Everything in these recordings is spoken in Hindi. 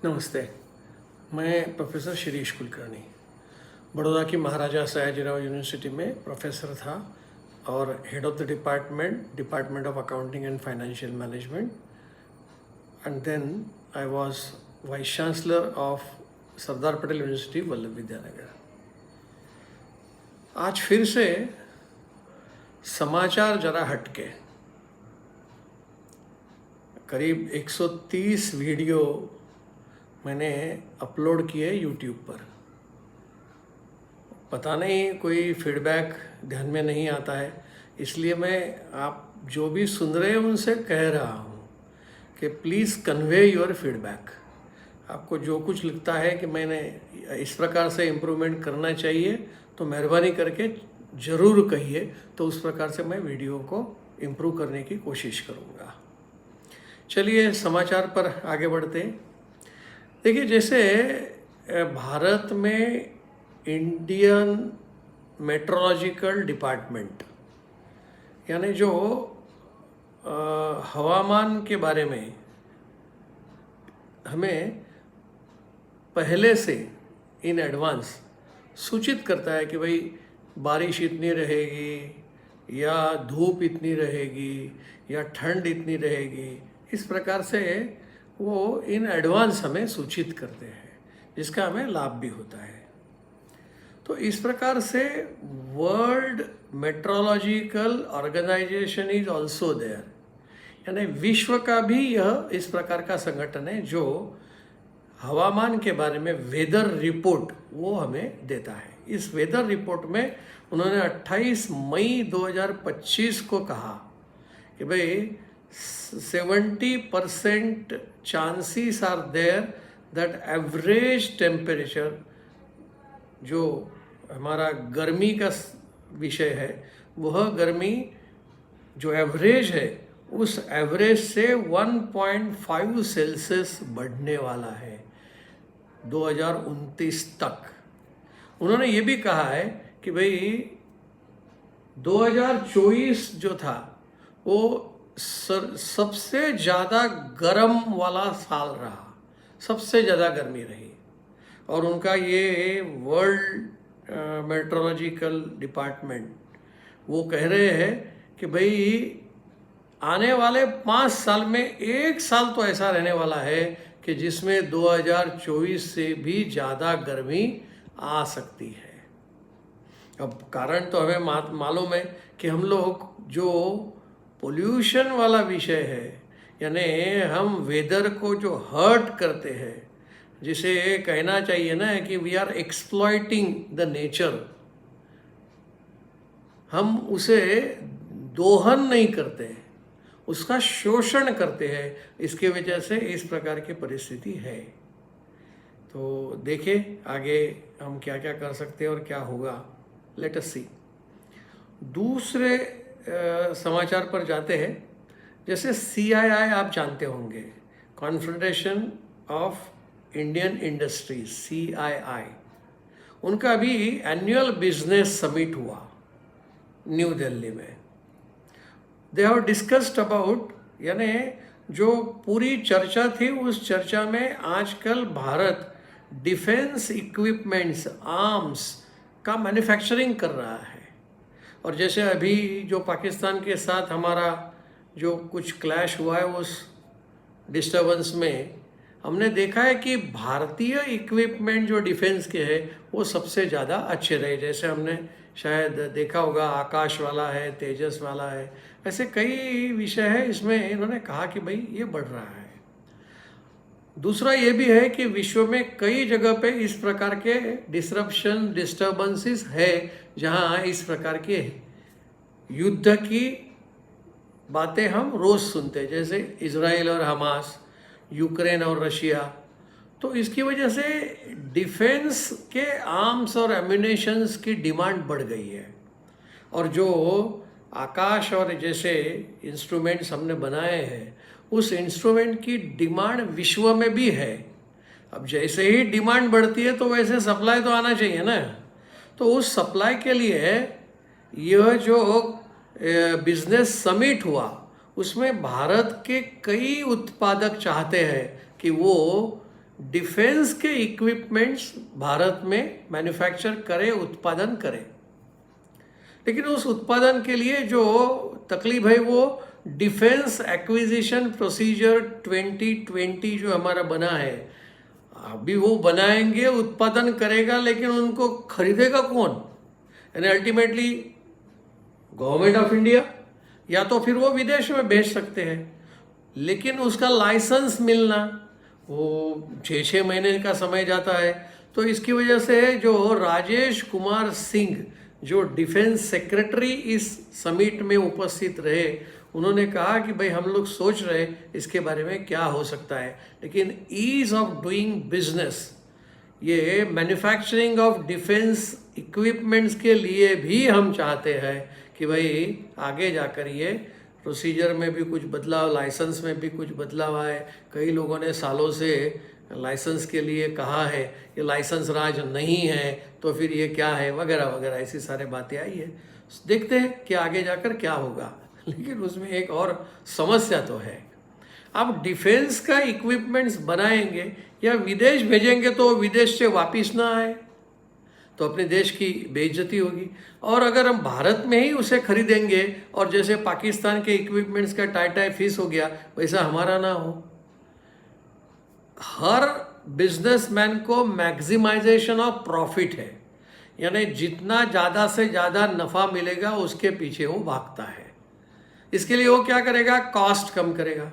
नमस्ते। मैं प्रोफेसर शिरीष कुलकर्णी बड़ौदा की महाराजा सयाजीराव यूनिवर्सिटी में प्रोफेसर था और head of the department of accounting and financial management, and then I was vice chancellor of Sardar Patel University Vallabh Vidyanagar. आज फिर से समाचार जरा हटके, करीब 130 वीडियो मैंने अपलोड किए यूट्यूब पर। पता नहीं कोई फीडबैक ध्यान में नहीं आता है, इसलिए मैं आप जो भी सुन रहे हैं उनसे कह रहा हूँ कि प्लीज़ कन्वे योर फीडबैक। आपको जो कुछ लगता है कि मैंने इस प्रकार से इम्प्रूवमेंट करना चाहिए तो मेहरबानी करके ज़रूर कहिए, तो उस प्रकार से मैं वीडियो को इम्प्रूव करने की कोशिश करूँगा। चलिए समाचार पर आगे बढ़ते हैं। देखिए, जैसे भारत में इंडियन मेट्रोलॉजिकल डिपार्टमेंट यानी जो हवामान के बारे में हमें पहले से इन एडवांस सूचित करता है कि भाई बारिश इतनी रहेगी या धूप इतनी रहेगी या ठंड इतनी रहेगी, इस प्रकार से वो इन एडवांस हमें सूचित करते हैं, जिसका हमें लाभ भी होता है। तो इस प्रकार से World Meteorological Organization is also there, यानी विश्व का भी यह इस प्रकार का संगठन है जो हवामान के बारे में वेदर रिपोर्ट वो हमें देता है। इस वेदर रिपोर्ट में उन्होंने 28 मई 2025 को कहा कि भाई 70% chances are there that average temperature, जो हमारा गर्मी का विषय है, वह गर्मी जो एवरेज है उस एवरेज से 1.5 सेल्सियस बढ़ने वाला है 2029 तक। उन्होंने ये भी कहा है कि भाई 2024 जो था वो सबसे ज़्यादा गर्म वाला साल रहा, सबसे ज़्यादा गर्मी रही। और उनका ये वर्ल्ड मेट्रोलॉजिकल डिपार्टमेंट वो कह रहे हैं कि भाई आने वाले 5 साल में एक साल तो ऐसा रहने वाला है कि जिसमें 2024 से भी ज़्यादा गर्मी आ सकती है। अब कारण तो हमें मालूम है कि हम लोग जो पोल्यूशन वाला विषय है, यानी हम वेदर को जो हर्ट करते हैं, जिसे कहना चाहिए ना कि we are exploiting the nature, हम उसे दोहन नहीं करते, उसका शोषण करते हैं। इसके वजह से इस प्रकार की परिस्थिति है। तो देखिए आगे हम क्या क्या कर सकते हैं और क्या होगा, लेट अस सी। दूसरे समाचार पर जाते हैं। जैसे CII आप जानते होंगे, confederation of Indian industries, CII, उनका अभी एनुअल बिजनेस समिट हुआ न्यू दिल्ली में। दे हैव डिस्कस्ड अबाउट, यानी जो पूरी चर्चा थी उस चर्चा में आजकल भारत डिफेंस इक्विपमेंट्स, आर्म्स का मैन्युफैक्चरिंग कर रहा है। और जैसे अभी जो पाकिस्तान के साथ हमारा जो कुछ क्लैश हुआ है, उस डिस्टर्बेंस में हमने देखा है कि भारतीय इक्विपमेंट जो डिफेंस के हैं वो सबसे ज़्यादा अच्छे रहे। जैसे हमने शायद देखा होगा, आकाश वाला है, तेजस वाला है, ऐसे कई विषय है। इसमें इन्होंने कहा कि भाई ये बढ़ रहा है। दूसरा ये भी है कि विश्व में कई जगह पे इस प्रकार के डिस्टर्बेंसेस है जहाँ इस प्रकार के युद्ध की बातें हम रोज़ सुनते हैं, जैसे इजराइल और हमास, यूक्रेन और रशिया। तो इसकी वजह से डिफेंस के आर्म्स और एम्यूनेशंस की डिमांड बढ़ गई है। और जो आकाश और जैसे इंस्ट्रूमेंट्स हमने बनाए हैं, उस इंस्ट्रूमेंट की डिमांड विश्व में भी है। अब जैसे ही डिमांड बढ़ती है तो वैसे सप्लाई तो आना चाहिए ना। तो उस सप्लाई के लिए यह जो बिजनेस समिट हुआ उसमें भारत के कई उत्पादक चाहते हैं कि वो डिफेंस के इक्विपमेंट्स भारत में मैन्युफैक्चर करे, उत्पादन करे, लेकिन उस उत्पादन के लिए जो तकलीफ है वो डिफेंस एक्विजिशन प्रोसीजर 2020 जो हमारा बना है, अभी वो बनाएंगे, उत्पादन करेगा, लेकिन उनको खरीदेगा कौन? यानी अल्टीमेटली गवर्नमेंट ऑफ इंडिया, या तो फिर वो विदेश में भेज सकते हैं, लेकिन उसका लाइसेंस मिलना वो 6 महीने का समय जाता है। तो इसकी वजह से जो राजेश कुमार सिंह जो डिफेंस सेक्रेटरी इस समिट में उपस्थित रहे, उन्होंने कहा कि भाई हम लोग सोच रहे इसके बारे में क्या हो सकता है, लेकिन ईज ऑफ डूइंग बिजनेस, ये मैन्युफैक्चरिंग ऑफ डिफेंस इक्विपमेंट्स के लिए भी हम चाहते हैं कि भाई आगे जाकर ये प्रोसीजर में भी कुछ बदलाव, लाइसेंस में भी कुछ बदलाव आए। कई लोगों ने सालों से लाइसेंस के लिए कहा है, ये लाइसेंस राज नहीं है तो फिर ये क्या है, वगैरह वगैरह, ऐसी सारे बातें आई है। देखते हैं कि आगे जाकर क्या होगा। लेकिन उसमें एक और समस्या तो है, आप डिफेंस का इक्विपमेंट्स बनाएंगे या विदेश भेजेंगे तो विदेश से वापस ना आए तो अपने देश की बेइज्जती होगी। और अगर हम भारत में ही उसे खरीदेंगे और जैसे पाकिस्तान के इक्विपमेंट्स का टाई फीस हो गया, वैसा हमारा ना हो। हर बिजनेसमैन को मैक्सिमाइजेशन ऑफ प्रॉफिट है, यानी जितना ज़्यादा से ज़्यादा नफ़ा मिलेगा उसके पीछे वो भागता है। इसके लिए वो क्या करेगा? कॉस्ट कम करेगा।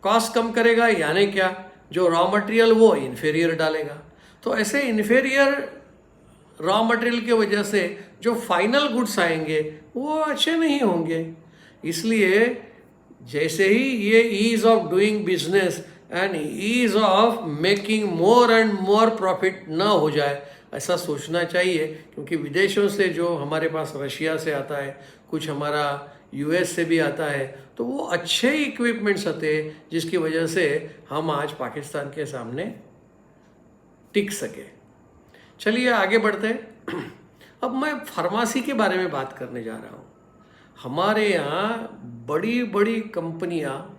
कॉस्ट कम करेगा यानी क्या? जो रॉ मटेरियल वो इन्फेरियर डालेगा। तो ऐसे इन्फेरियर रॉ मटेरियल की वजह से जो फाइनल गुड्स आएंगे वो अच्छे नहीं होंगे। इसलिए जैसे ही ये ease of doing business and ease of making more and more profit ना हो जाए, ऐसा सोचना चाहिए। क्योंकि विदेशों से जो हमारे पास रशिया से आता है, कुछ हमारा यूएस से भी आता है, तो वो अच्छे इक्विपमेंट्स आते हैं जिसकी वजह से हम आज पाकिस्तान के सामने टिक सके। चलिए आगे बढ़ते हैं। अब मैं फार्मेसी के बारे में बात करने जा रहा हूँ। हमारे यहाँ बड़ी बड़ी कंपनियाँ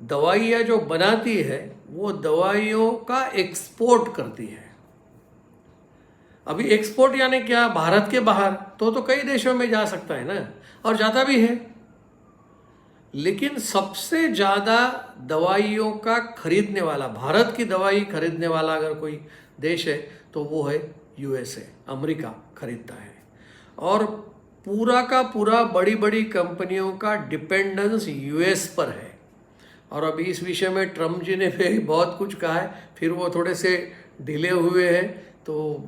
दवाइयाँ जो बनाती है वो दवाइयों का एक्सपोर्ट करती है। अभी एक्सपोर्ट यानी क्या? भारत के बाहर तो कई देशों में जा सकता है ना, और जाता भी है। लेकिन सबसे ज़्यादा दवाइयों का खरीदने वाला, भारत की दवाई खरीदने वाला अगर कोई देश है तो वो है यूएसए, अमेरिका खरीदता है। और पूरा का पूरा बड़ी बड़ी कंपनियों का डिपेंडेंस यूएस पर है। और अभी इस विषय में ट्रम्प जी ने भी बहुत कुछ कहा है, फिर वो थोड़े से ढीले हुए हैं, तो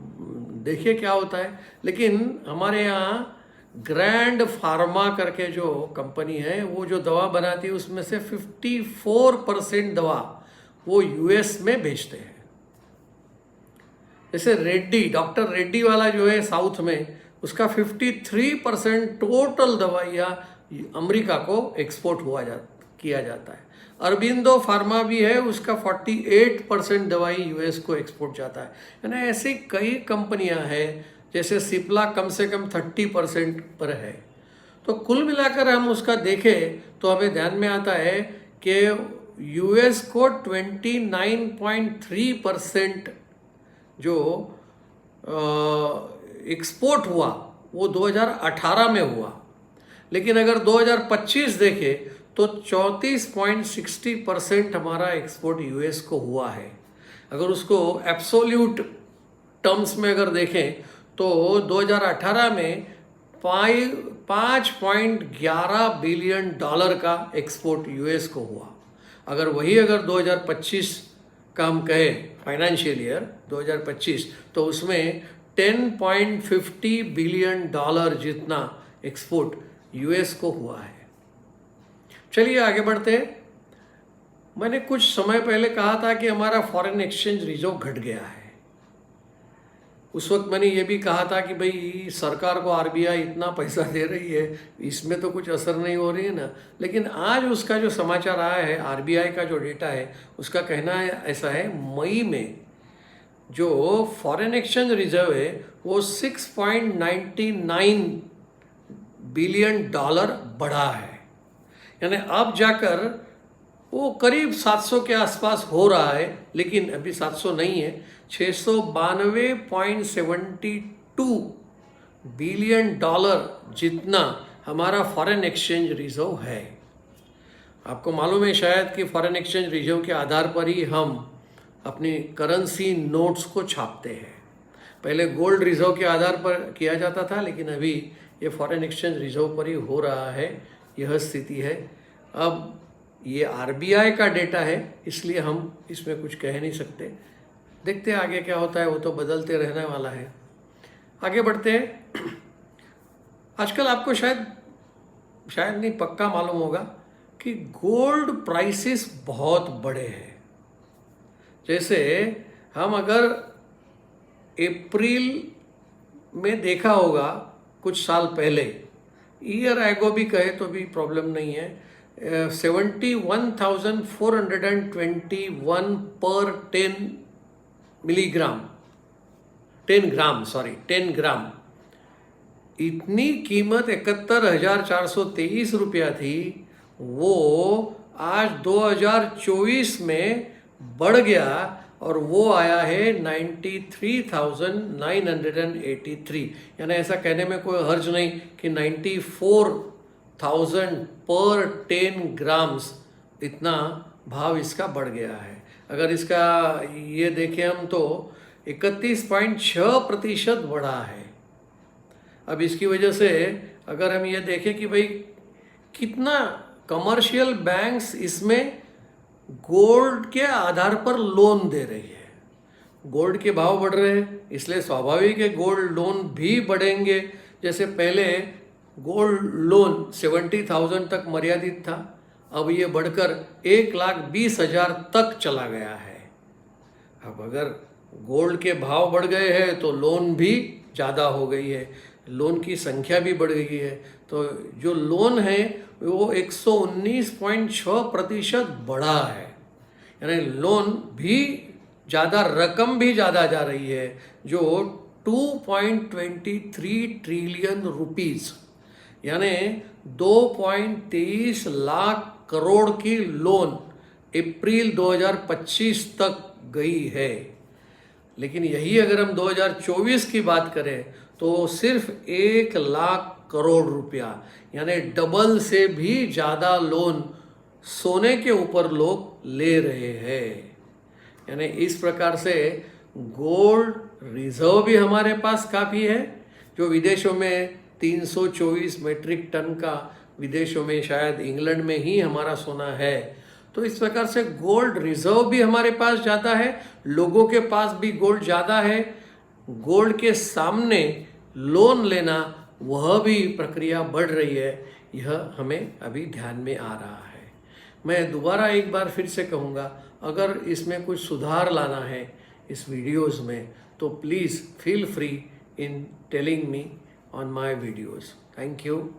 देखिए क्या होता है। लेकिन हमारे यहाँ ग्रैंड फार्मा करके जो कंपनी है, वो जो दवा बनाती है उसमें से 54% दवा वो यूएस में भेजते हैं। जैसे रेड्डी, डॉक्टर रेड्डी वाला जो है साउथ में, उसका 53% टोटल दवाइयाँ अमेरिका को एक्सपोर्ट किया जाता है। अरबिंदो फार्मा भी है, उसका 48% दवाई यूएस को एक्सपोर्ट जाता है। यानी ऐसी कई कंपनियां हैं, जैसे सिप्ला कम से कम 30% पर है। तो कुल मिलाकर हम उसका देखें तो हमें ध्यान में आता है कि यूएस को 29.3% जो एक्सपोर्ट हुआ वो 2018 में हुआ। लेकिन अगर 2025 देखें तो 34.60% हमारा एक्सपोर्ट यूएस को हुआ है। अगर उसको एब्सोल्यूट टर्म्स में अगर देखें तो 2018 में 5.11 बिलियन डॉलर का एक्सपोर्ट यूएस को हुआ। अगर 2025 का हम कहें फाइनेंशियल ईयर 2025, तो उसमें 10.50 बिलियन डॉलर जितना एक्सपोर्ट यूएस को हुआ है। चलिए आगे बढ़ते हैं। मैंने कुछ समय पहले कहा था कि हमारा फॉरेन एक्सचेंज रिजर्व घट गया है। उस वक्त मैंने ये भी कहा था कि भाई सरकार को आरबीआई इतना पैसा दे रही है, इसमें तो कुछ असर नहीं हो रही है ना। लेकिन आज उसका जो समाचार आया है, आरबीआई का जो डेटा है, उसका कहना है ऐसा है, मई में जो फॉरेन एक्सचेंज रिजर्व है वो 6.99 बिलियन डॉलर बढ़ा है। यानी अब जाकर वो करीब 700 के आसपास हो रहा है, लेकिन अभी 700 नहीं है, 692.72 बिलियन डॉलर जितना हमारा फॉरेन एक्सचेंज रिजर्व है। आपको मालूम है शायद कि फॉरेन एक्सचेंज रिजर्व के आधार पर ही हम अपनी करेंसी नोट्स को छापते हैं। पहले गोल्ड रिजर्व के आधार पर किया जाता था, लेकिन अभी ये फॉरेन एक्सचेंज रिजर्व पर ही हो रहा है। यह स्थिति है। अब ये आरबीआई का डेटा है, इसलिए हम इसमें कुछ कह नहीं सकते। देखते हैं आगे क्या होता है, वो तो बदलते रहने वाला है। आगे बढ़ते हैं। आजकल आपको शायद नहीं, पक्का मालूम होगा कि गोल्ड प्राइसेस बहुत बढ़े हैं। जैसे हम अगर अप्रैल में देखा होगा कुछ साल पहले, ईयर एगो भी कहे तो भी प्रॉब्लम नहीं है, 71,421 पर 10 ग्राम, इतनी कीमत 71,423 रुपया थी। वो आज 2024 में बढ़ गया और वो आया है 93,983। यानी ऐसा कहने में कोई हर्ज नहीं कि 94,000 पर 10 ग्राम्स इतना भाव इसका बढ़ गया है। अगर इसका ये देखें हम तो 31.6% बढ़ा है। अब इसकी वजह से अगर हम ये देखें कि भाई कितना कमर्शियल बैंक्स इसमें गोल्ड के आधार पर लोन दे रही है। गोल्ड के भाव बढ़ रहे हैं, इसलिए स्वाभाविक है गोल्ड लोन भी बढ़ेंगे। जैसे पहले गोल्ड लोन 70,000 तक मर्यादित था, अब ये बढ़कर 1,20,000 तक चला गया है। अब अगर गोल्ड के भाव बढ़ गए हैं तो लोन भी ज़्यादा हो गई है, लोन की संख्या भी बढ़ गई है। तो जो लोन है वो 119.6% बढ़ा है। यानी लोन भी ज़्यादा, रकम भी ज़्यादा जा रही है, जो 2.23 ट्रिलियन रुपीज़ यानी 2.23 लाख करोड़ की लोन अप्रैल 2025 तक गई है। लेकिन यही अगर हम 2024 की बात करें तो सिर्फ 1 लाख करोड़ रुपया, यानी डबल से भी ज़्यादा लोन सोने के ऊपर लोग ले रहे हैं। यानी इस प्रकार से गोल्ड रिजर्व भी हमारे पास काफ़ी है, जो विदेशों में 324 मेट्रिक टन का, विदेशों में शायद इंग्लैंड में ही हमारा सोना है। तो इस प्रकार से गोल्ड रिजर्व भी हमारे पास ज़्यादा है, लोगों के पास भी गोल्ड ज़्यादा है। गोल्ड के सामने लोन लेना, वह भी प्रक्रिया बढ़ रही है। यह हमें अभी ध्यान में आ रहा है। मैं दोबारा एक बार फिर से कहूँगा, अगर इसमें कुछ सुधार लाना है इस वीडियोस में, तो please feel free in telling me on my videos. Thank you.